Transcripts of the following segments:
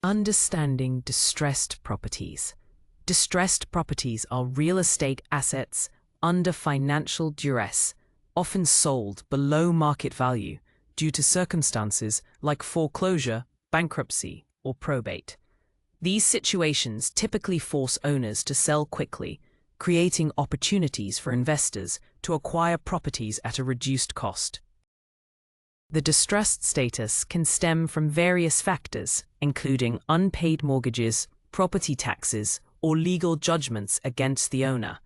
Understanding distressed properties. Distressed properties are real estate assets under financial duress, often sold below market value due to circumstances like foreclosure, bankruptcy, or probate. These situations typically force owners to sell quickly, creating opportunities for investors to acquire properties at a reduced cost. The distressed status can stem from various factors, including unpaid mortgages, property taxes, or legal judgments against the owner.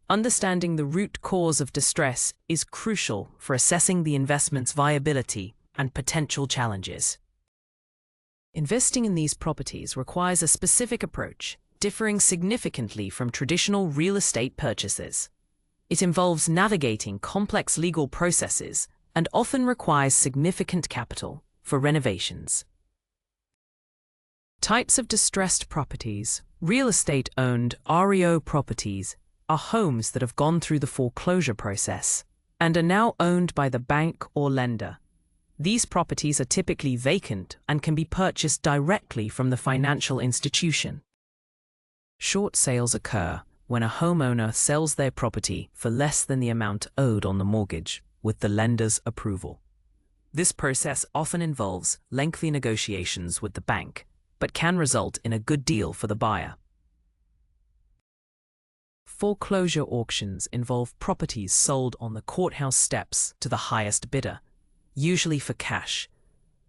Understanding the root cause of distress is crucial for assessing the investment's viability and potential challenges. Investing in these properties requires a specific approach, differing significantly from traditional real estate purchases. It involves navigating complex legal processes and often requires significant capital for renovations. Types of distressed properties. Real estate-owned REO properties are homes that have gone through the foreclosure process and are now owned by the bank or lender. These properties are typically vacant and can be purchased directly from the financial institution. Short sales occur when a homeowner sells their property for less than the amount owed on the mortgage, with the lender's approval. This process often involves lengthy negotiations with the bank, but can result in a good deal for the buyer. Foreclosure auctions involve properties sold on the courthouse steps to the highest bidder, usually for cash.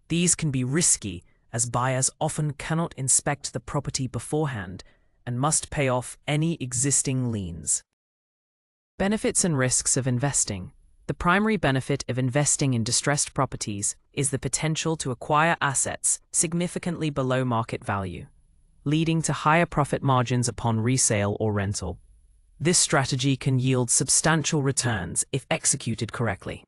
These can be risky as buyers often cannot inspect the property beforehand and must pay off any existing liens. Benefits and risks of investing. The primary benefit of investing in distressed properties is the potential to acquire assets significantly below market value, leading to higher profit margins upon resale or rental. This strategy can yield substantial returns if executed correctly.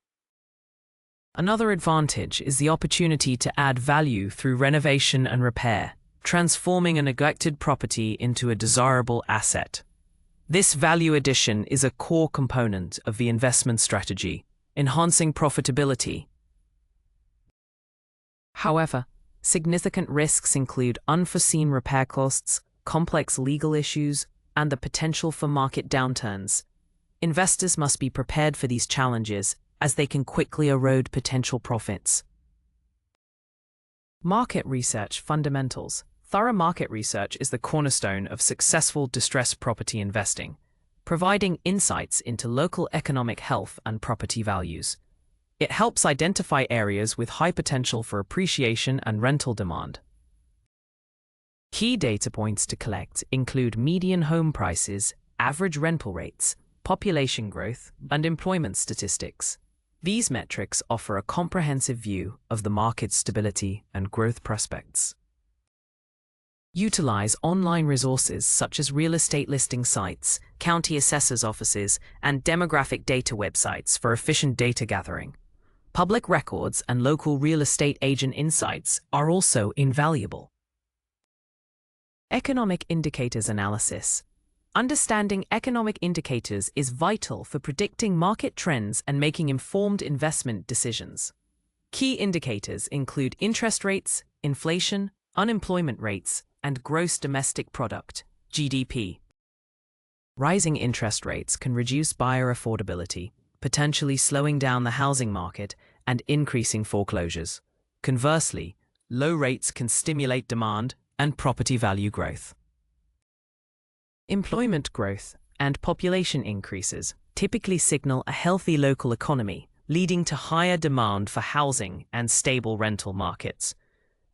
Another advantage is the opportunity to add value through renovation and repair, transforming a neglected property into a desirable asset. This value addition is a core component of the investment strategy, enhancing profitability. However, significant risks include unforeseen repair costs, complex legal issues, and the potential for market downturns. Investors must be prepared for these challenges, as they can quickly erode potential profits. Market research fundamentals. Thorough market research is the cornerstone of successful distressed property investing, providing insights into local economic health and property values. It helps identify areas with high potential for appreciation and rental demand. Key data points to collect include median home prices, average rental rates, population growth, and employment statistics. These metrics offer a comprehensive view of the market's stability and growth prospects. Utilize online resources such as real estate listing sites, county assessors' offices, and demographic data websites for efficient data gathering. Public records and local real estate agent insights are also invaluable. Economic indicators analysis. Understanding economic indicators is vital for predicting market trends and making informed investment decisions. Key indicators include interest rates, inflation, unemployment rates, and gross domestic product, GDP. Rising interest rates can reduce buyer affordability, potentially slowing down the housing market and increasing foreclosures. Conversely, low rates can stimulate demand and property value growth. Employment growth and population increases typically signal a healthy local economy, leading to higher demand for housing and stable rental markets.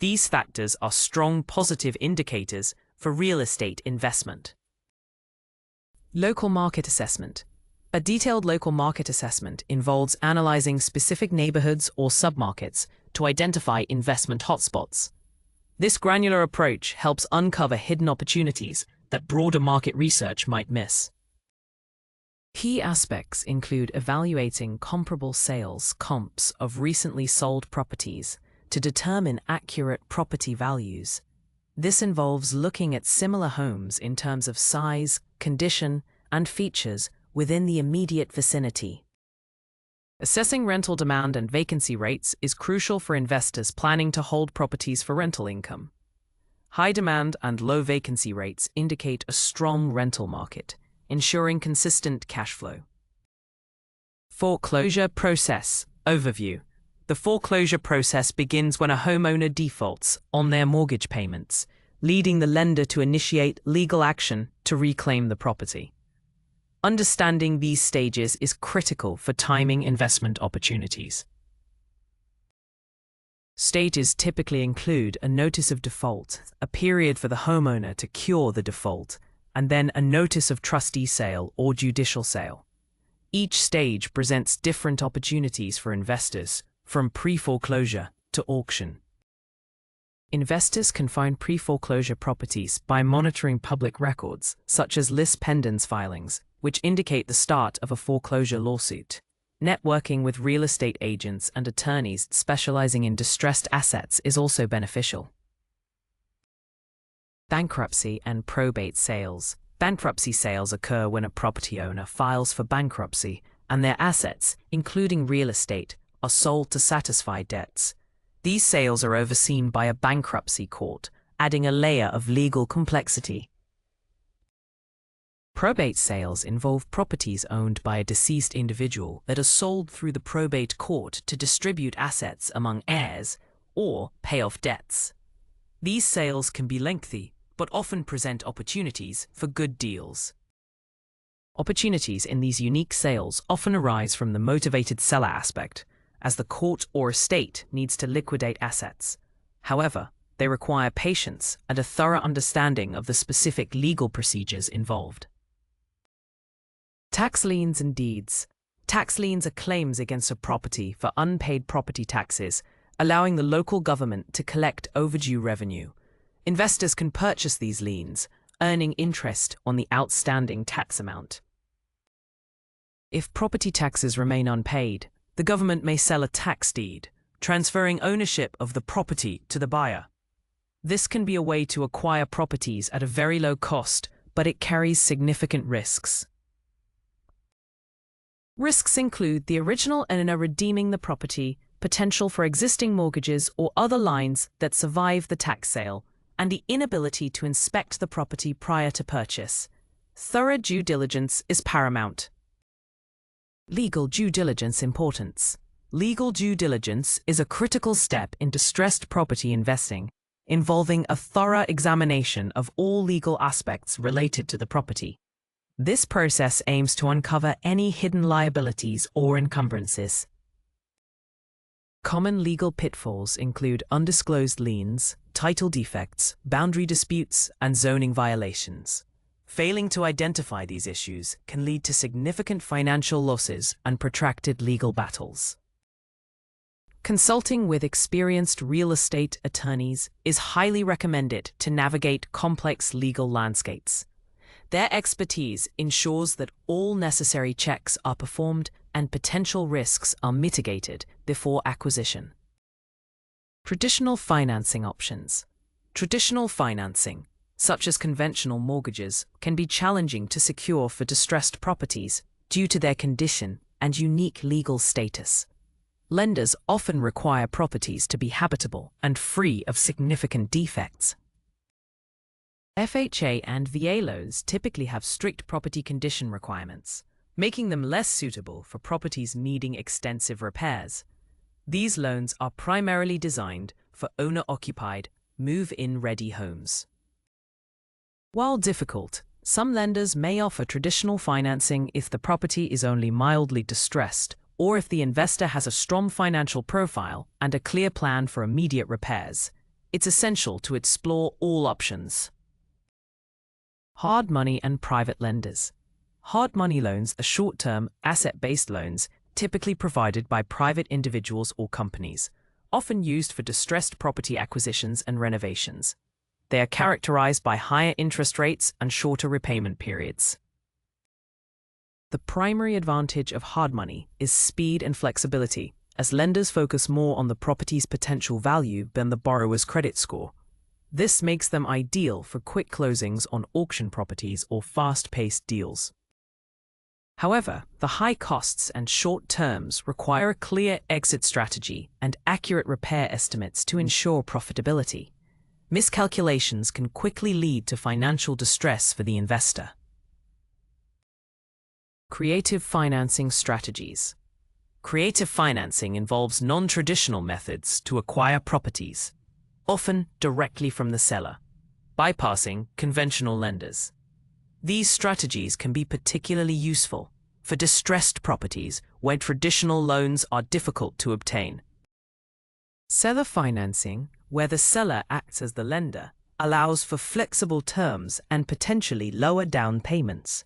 These factors are strong positive indicators for real estate investment. Local market assessment. A detailed local market assessment involves analyzing specific neighborhoods or submarkets to identify investment hotspots. This granular approach helps uncover hidden opportunities that broader market research might miss. Key aspects include evaluating comparable sales comps of recently sold properties to determine accurate property values. This involves looking at similar homes in terms of size, condition, and features within the immediate vicinity. Assessing rental demand and vacancy rates is crucial for investors planning to hold properties for rental income. High demand and low vacancy rates indicate a strong rental market, ensuring consistent cash flow. Foreclosure process overview. The foreclosure process begins when a homeowner defaults on their mortgage payments, leading the lender to initiate legal action to reclaim the property. Understanding these stages is critical for timing investment opportunities. Stages typically include a notice of default, a period for the homeowner to cure the default, and then a notice of trustee sale or judicial sale. Each stage presents different opportunities for investors, from pre-foreclosure to auction. Investors can find pre-foreclosure properties by monitoring public records, such as lis pendens filings, which indicate the start of a foreclosure lawsuit. Networking with real estate agents and attorneys specializing in distressed assets is also beneficial. Bankruptcy and probate sales. Bankruptcy sales occur when a property owner files for bankruptcy and their assets, including real estate, are sold to satisfy debts. These sales are overseen by a bankruptcy court, adding a layer of legal complexity. Probate sales involve properties owned by a deceased individual that are sold through the probate court to distribute assets among heirs or pay off debts. These sales can be lengthy, but often present opportunities for good deals. Opportunities in these unique sales often arise from the motivated seller aspect, as the court or estate needs to liquidate assets. However, they require patience and a thorough understanding of the specific legal procedures involved. Tax liens and deeds. Tax liens are claims against a property for unpaid property taxes, allowing the local government to collect overdue revenue. Investors can purchase these liens, earning interest on the outstanding tax amount. If property taxes remain unpaid, the government may sell a tax deed, transferring ownership of the property to the buyer. This can be a way to acquire properties at a very low cost, but it carries significant risks. Risks include the original owner redeeming the property, potential for existing mortgages or other lines that survive the tax sale, and the inability to inspect the property prior to purchase. Thorough due diligence is paramount. Legal due diligence importance. Legal due diligence is a critical step in distressed property investing, involving a thorough examination of all legal aspects related to the property. This process aims to uncover any hidden liabilities or encumbrances. Common legal pitfalls include undisclosed liens, title defects, boundary disputes, and zoning violations. Failing to identify these issues can lead to significant financial losses and protracted legal battles. Consulting with experienced real estate attorneys is highly recommended to navigate complex legal landscapes. Their expertise ensures that all necessary checks are performed and potential risks are mitigated before acquisition. Traditional financing options. Traditional financing, such as conventional mortgages, can be challenging to secure for distressed properties due to their condition and unique legal status. Lenders often require properties to be habitable and free of significant defects. FHA and VA loans typically have strict property condition requirements, making them less suitable for properties needing extensive repairs. These loans are primarily designed for owner-occupied, move-in ready homes. While difficult, some lenders may offer traditional financing if the property is only mildly distressed or if the investor has a strong financial profile and a clear plan for immediate repairs. It's essential to explore all options. Hard money and private lenders. Hard money loans are short-term, asset-based loans typically provided by private individuals or companies, often used for distressed property acquisitions and renovations. They are characterized by higher interest rates and shorter repayment periods. The primary advantage of hard money is speed and flexibility, as lenders focus more on the property's potential value than the borrower's credit score. This makes them ideal for quick closings on auction properties or fast-paced deals. However, the high costs and short terms require a clear exit strategy and accurate repair estimates to ensure profitability. Miscalculations can quickly lead to financial distress for the investor. Creative financing strategies. Creative financing involves non-traditional methods to acquire properties, often directly from the seller, bypassing conventional lenders. These strategies can be particularly useful for distressed properties where traditional loans are difficult to obtain. Seller financing, where the seller acts as the lender, allows for flexible terms and potentially lower down payments.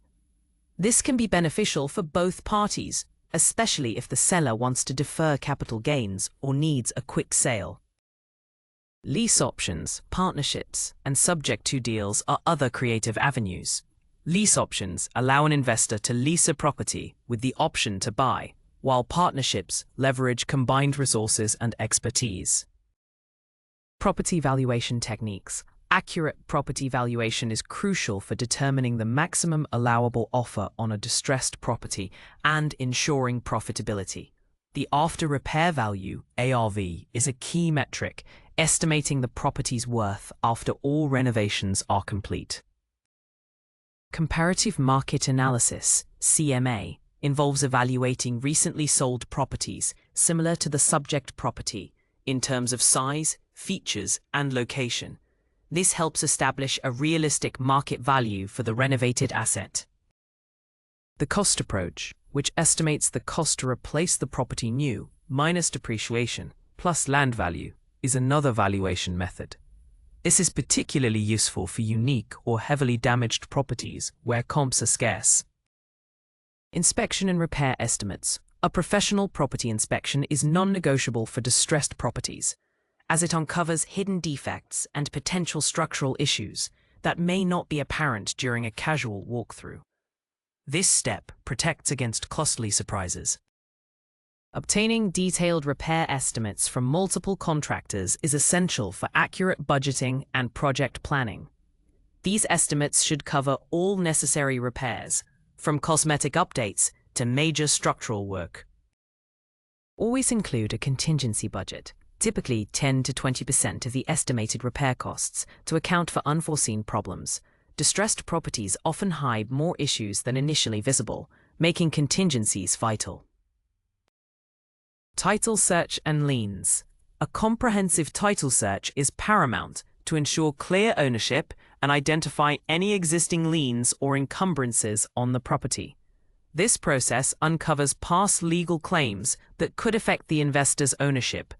This can be beneficial for both parties, especially if the seller wants to defer capital gains or needs a quick sale. Lease options, partnerships, and subject-to deals are other creative avenues. Lease options allow an investor to lease a property with the option to buy, while partnerships leverage combined resources and expertise. Property valuation techniques. Accurate property valuation is crucial for determining the maximum allowable offer on a distressed property and ensuring profitability. The after-repair value, ARV, is a key metric, estimating the property's worth after all renovations are complete. Comparative market analysis, CMA, involves evaluating recently sold properties similar to the subject property in terms of size, features, and location. This helps establish a realistic market value for the renovated asset. The cost approach, which estimates the cost to replace the property new, minus depreciation, plus land value, is another valuation method. This is particularly useful for unique or heavily damaged properties where comps are scarce. Inspection and repair estimates. A professional property inspection is non-negotiable for distressed properties, as it uncovers hidden defects and potential structural issues that may not be apparent during a casual walkthrough. This step protects against costly surprises. Obtaining detailed repair estimates from multiple contractors is essential for accurate budgeting and project planning. These estimates should cover all necessary repairs, from cosmetic updates to major structural work. Always include a contingency budget, typically 10 to 20% of the estimated repair costs, to account for unforeseen problems. Distressed properties often hide more issues than initially visible, making contingencies vital. Title search and liens. A comprehensive title search is paramount to ensure clear ownership and identify any existing liens or encumbrances on the property. This process uncovers past legal claims that could affect the investor's ownership.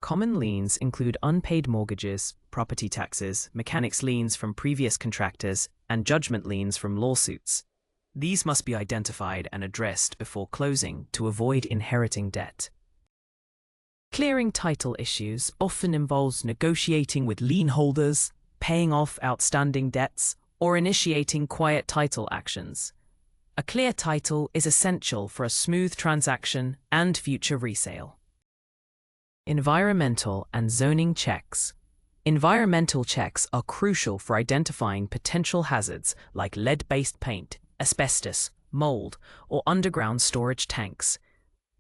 Common liens include unpaid mortgages, property taxes, mechanics liens from previous contractors, and judgment liens from lawsuits. These must be identified and addressed before closing to avoid inheriting debt. Clearing title issues often involves negotiating with lien holders, paying off outstanding debts, or initiating quiet title actions. A clear title is essential for a smooth transaction and future resale. Environmental and zoning checks. Environmental checks are crucial for identifying potential hazards like lead-based paint, asbestos, mold, or underground storage tanks.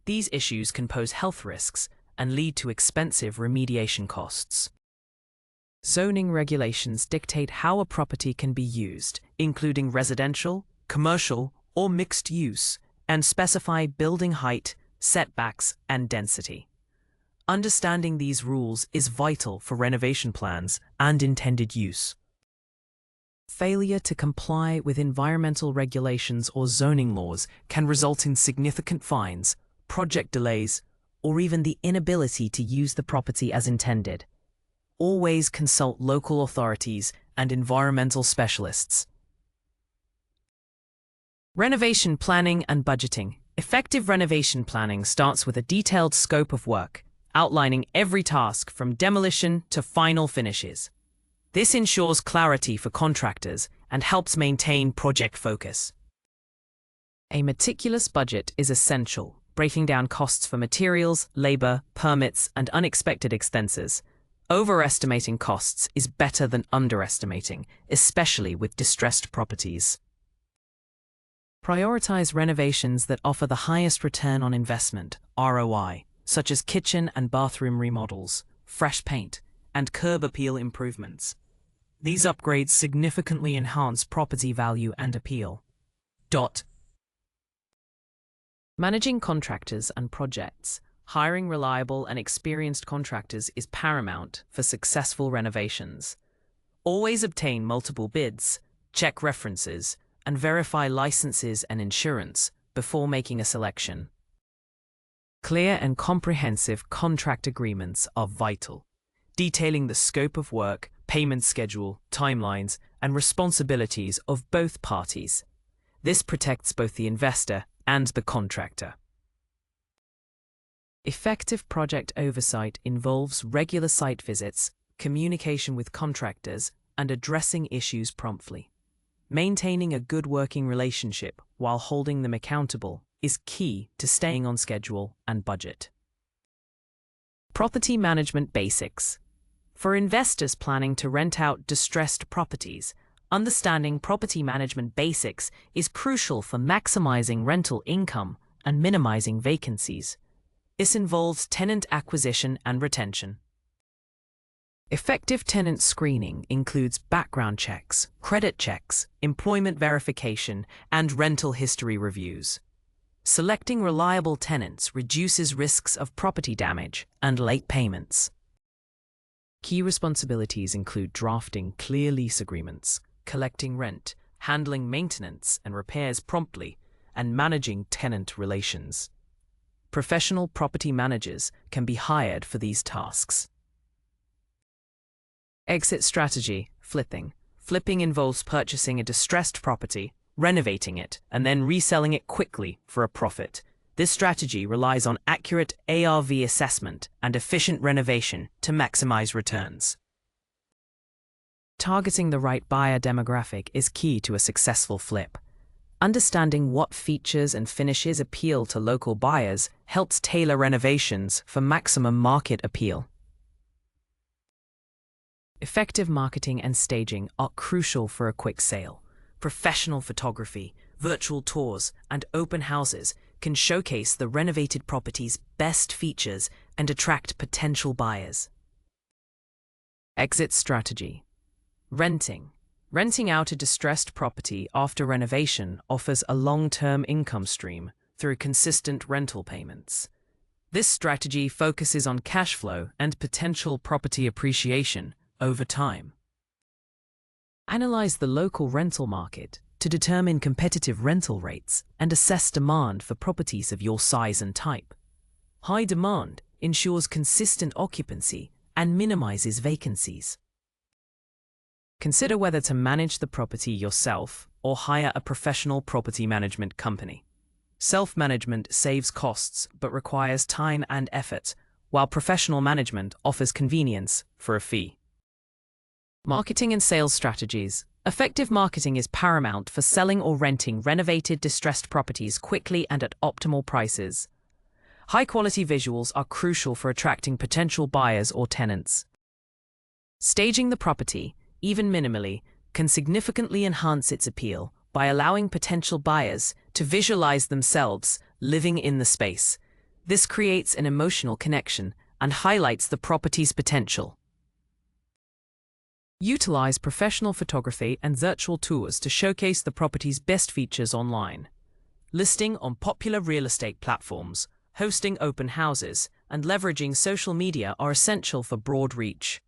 These issues can pose health risks and lead to expensive remediation costs. Zoning regulations dictate how a property can be used, including residential, commercial, or mixed use, and specify building height, setbacks, and density. Understanding these rules is vital for renovation plans and intended use. Failure to comply with environmental regulations or zoning laws can result in significant fines, project delays, or even the inability to use the property as intended. Always consult local authorities and environmental specialists. Renovation planning and budgeting. Effective renovation planning starts with a detailed scope of work, outlining every task from demolition to final finishes. This ensures clarity for contractors and helps maintain project focus. A meticulous budget is essential, breaking down costs for materials, labor, permits, and unexpected expenses. Overestimating costs is better than underestimating, especially with distressed properties. Prioritize renovations that offer the highest return on investment, ROI, such as kitchen and bathroom remodels, fresh paint, and curb appeal improvements. These upgrades significantly enhance property value and appeal. Managing contractors and projects. Hiring reliable and experienced contractors is paramount for successful renovations. Always obtain multiple bids, check references, and verify licenses and insurance before making a selection. Clear and comprehensive contract agreements are vital, detailing the scope of work, payment schedule, timelines, and responsibilities of both parties. This protects both the investor and the contractor. Effective project oversight involves regular site visits, communication with contractors, and addressing issues promptly. Maintaining a good working relationship while holding them accountable is key to staying on schedule and budget. Property management basics. For investors planning to rent out distressed properties, understanding property management basics is crucial for maximizing rental income and minimizing vacancies. This involves tenant acquisition and retention. Effective tenant screening includes background checks, credit checks, employment verification, and rental history reviews. Selecting reliable tenants reduces risks of property damage and late payments. Key responsibilities include drafting clear lease agreements, collecting rent, handling maintenance and repairs promptly, and managing tenant relations. Professional property managers can be hired for these tasks. Exit strategy: flipping. Flipping involves purchasing a distressed property, renovating it, and then reselling it quickly for a profit. This strategy relies on accurate ARV assessment and efficient renovation to maximize returns. Targeting the right buyer demographic is key to a successful flip. Understanding what features and finishes appeal to local buyers helps tailor renovations for maximum market appeal. Effective marketing and staging are crucial for a quick sale. Professional photography, virtual tours, and open houses can showcase the renovated property's best features and attract potential buyers. Exit strategy: renting. Renting out a distressed property after renovation offers a long-term income stream through consistent rental payments. This strategy focuses on cash flow and potential property appreciation over time. Analyze the local rental market to determine competitive rental rates and assess demand for properties of your size and type. High demand ensures consistent occupancy and minimizes vacancies. Consider whether to manage the property yourself or hire a professional property management company. Self-management saves costs but requires time and effort, while professional management offers convenience for a fee. Marketing and sales strategies. Effective marketing is paramount for selling or renting renovated, distressed properties quickly and at optimal prices. High-quality visuals are crucial for attracting potential buyers or tenants. Staging the property, even minimally, can significantly enhance its appeal by allowing potential buyers to visualize themselves living in the space. This creates an emotional connection and highlights the property's potential. Utilize professional photography and virtual tours to showcase the property's best features online. Listing on popular real estate platforms, hosting open houses, and leveraging social media are essential for broad reach.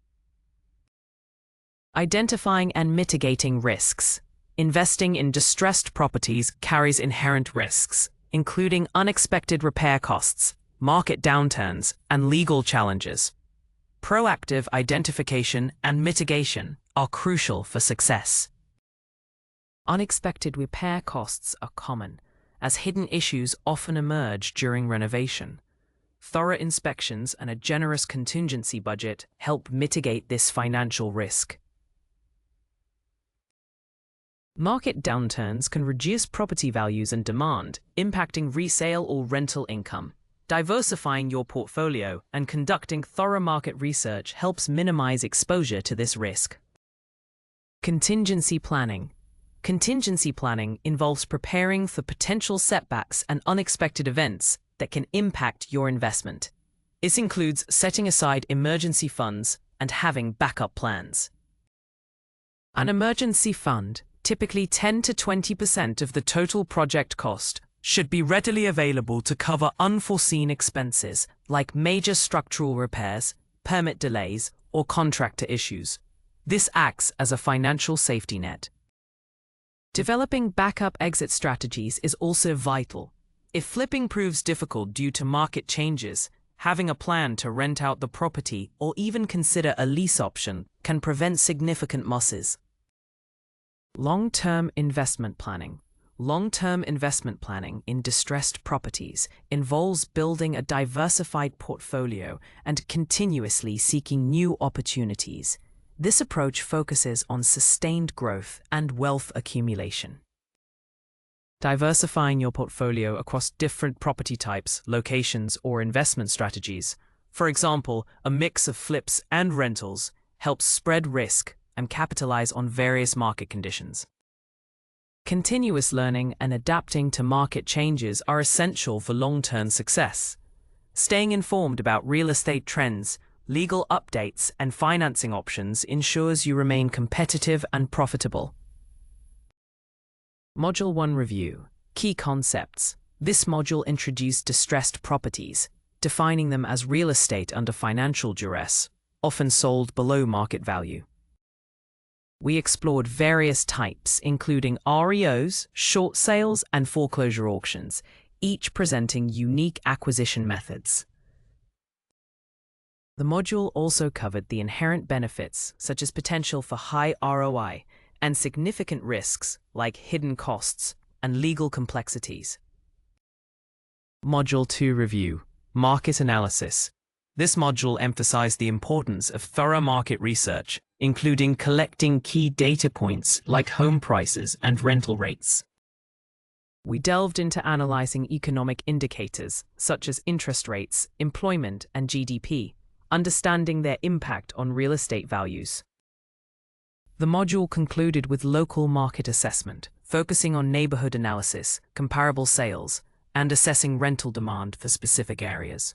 Identifying and mitigating risks. Investing in distressed properties carries inherent risks, including unexpected repair costs, market downturns, and legal challenges. Proactive identification and mitigation are crucial for success. Unexpected repair costs are common, as hidden issues often emerge during renovation. Thorough inspections and a generous contingency budget help mitigate this financial risk. Market downturns can reduce property values and demand, impacting resale or rental income. Diversifying your portfolio and conducting thorough market research helps minimize exposure to this risk. Contingency planning. Contingency planning involves preparing for potential setbacks and unexpected events that can impact your investment. This includes setting aside emergency funds and having backup plans. An emergency fund, typically 10 to 20% of the total project cost, should be readily available to cover unforeseen expenses like major structural repairs, permit delays, or contractor issues. This acts as a financial safety net. Developing backup exit strategies is also vital. If flipping proves difficult due to market changes, having a plan to rent out the property or even consider a lease option can prevent significant losses. Long-term investment planning. Long-term investment planning in distressed properties involves building a diversified portfolio and continuously seeking new opportunities. This approach focuses on sustained growth and wealth accumulation. Diversifying your portfolio across different property types, locations, or investment strategies, for example, a mix of flips and rentals, helps spread risk and capitalize on various market conditions. Continuous learning and adapting to market changes are essential for long-term success. Staying informed about real estate trends, legal updates, and financing options ensures you remain competitive and profitable. Module 1 Review. Key concepts. This module introduced distressed properties, defining them as real estate under financial duress, often sold below market value. We explored various types, including REOs, short sales, and foreclosure auctions, each presenting unique acquisition methods. The module also covered the inherent benefits, such as potential for high ROI, and significant risks, like hidden costs and legal complexities. Module 2 Review. Market Analysis. This module emphasized the importance of thorough market research, including collecting key data points like home prices and rental rates. We delved into analyzing economic indicators, such as interest rates, employment, and GDP, understanding their impact on real estate values. The module concluded with local market assessment, focusing on neighborhood analysis, comparable sales, and assessing rental demand for specific areas.